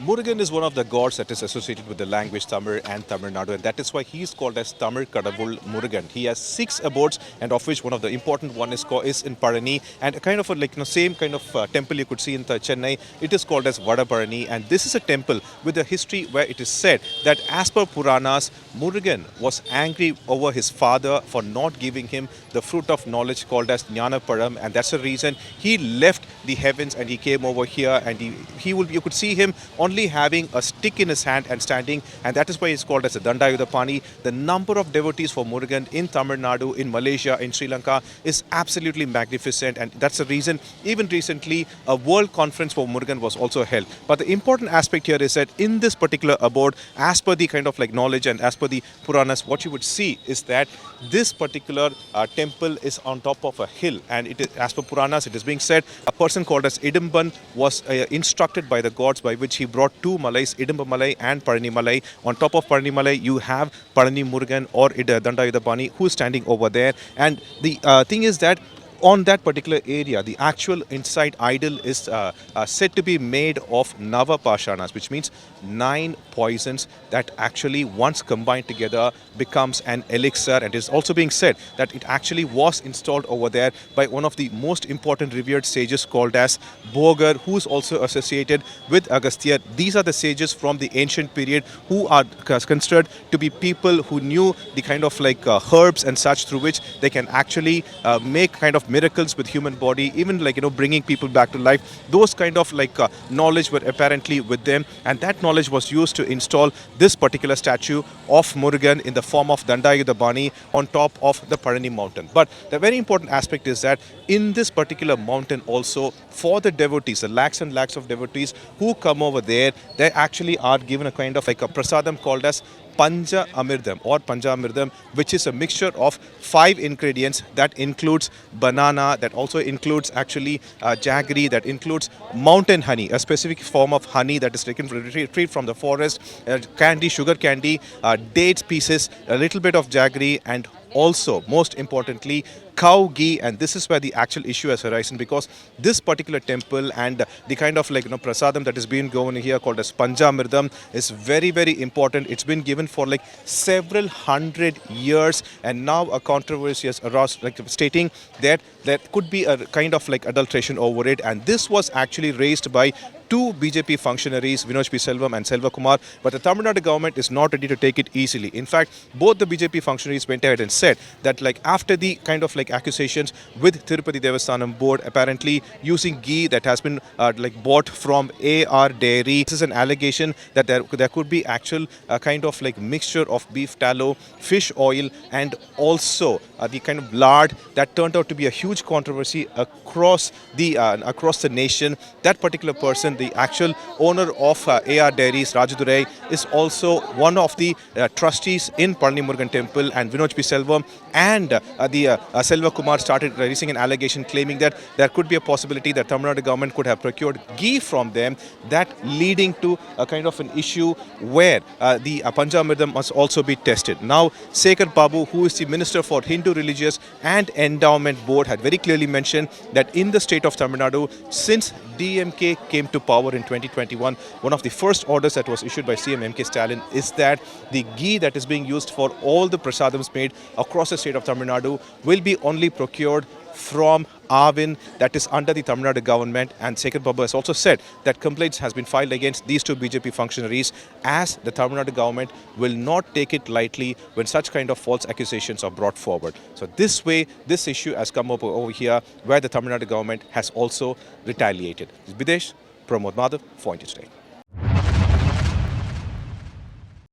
Murugan is one of the gods that is associated with the language Tamil and Tamil Nadu, and that is why he is called as Tamil Kadavul Murugan. He has 6 abodes, and of which one of the important one is in Parani, and a kind of a same kind of temple you could see in Chennai. It is called as Vada Parani, and this is a temple with a history where it is said that as per Puranas, Murugan was angry over his father for not giving him the fruit of knowledge called as Jnana Param, and that's the reason he left the heavens and he came over here, and you could see him only having a stick in his hand and standing, and that is why it's called as a Dandayudapani. The number of devotees for Murugan in Tamil Nadu, in Malaysia, in Sri Lanka is absolutely magnificent, and that's the reason even recently a world conference for Murugan was also held. But the important aspect here is that in this particular abode, as per the kind of knowledge and as per the Puranas, what you would see is that this particular temple is on top of a hill, and it is, as per Puranas, it is being said a person called as Idamban was instructed by the gods by which he brought 2 Malays, Idamba Malai and Parani Malai. On top of Parani Malai, you have Parani Murugan or Dandayudapani who is standing over there. And the thing is that on that particular area, the actual inside idol is said to be made of Nava Pashanas, which means 9 poisons that actually once combined together becomes an elixir. And it is also being said that it actually was installed over there by one of the most important revered sages called as Bogar, who is also associated with Agastya. These are the sages from the ancient period who are considered to be people who knew the kind of herbs and such through which they can actually make kind of miracles with human body, even bringing people back to life. Those kind of knowledge were apparently with them, and that knowledge was used to install this particular statue of Murugan in the form of Dandayudapani on top of the Parani mountain. But the very important aspect is that in this particular mountain also, for the devotees, the lakhs and lakhs of devotees who come over there, they actually are given a kind of a prasadam called as Panja Amirdam or Panjamirdam, which is a mixture of 5 ingredients that includes banana, that also includes actually jaggery, that includes mountain honey, a specific form of honey that is taken retrieved from the forest, candy, sugar candy, dates pieces, a little bit of jaggery, and also, most importantly, cow ghee. And this is where the actual issue has arisen, because this particular temple and the kind of prasadam that is being given here called as Panjamirdam is very, very important. It's been given for several hundred years, and now a controversy has arisen, stating that there could be a kind of adulteration over it, and this was actually raised by 2 BJP functionaries, Vinod P. Selvam and Selva Kumar, but the Tamil Nadu government is not ready to take it easily. In fact, both the BJP functionaries went ahead and said that after the kind of accusations with Tirupati Devasthanam board apparently using ghee that has been bought from AR Dairy, this is an allegation that there could be actual kind of mixture of beef tallow, fish oil, and also the kind of lard that turned out to be a huge controversy across the nation. That particular person, the actual owner of AR Dairies, Rajadurai, is also one of the trustees in Parani Murugan Temple, and Vinod P. Selvam and the Selva Kumar started raising an allegation claiming that there could be a possibility that Tamil Nadu government could have procured ghee from them, that leading to a kind of an issue where the Panjamirdam must also be tested. Now, Sekhar Babu, who is the Minister for Hindu Religious and Endowment Board, had very clearly mentioned that in the state of Tamil Nadu, since DMK came to power in 2021, one of the first orders that was issued by CM MK Stalin is that the ghee that is being used for all the prasadams made across the state of Tamil Nadu will be only procured from Avin, that is under the Tamil Nadu government. And Sekhar Babu has also said that complaints has been filed against these 2 BJP functionaries, as the Tamil Nadu government will not take it lightly when such kind of false accusations are brought forward. So this way, this issue has come up over here where the Tamil Nadu government has also retaliated. This is Bidesh, Pramod Madhav, for Today.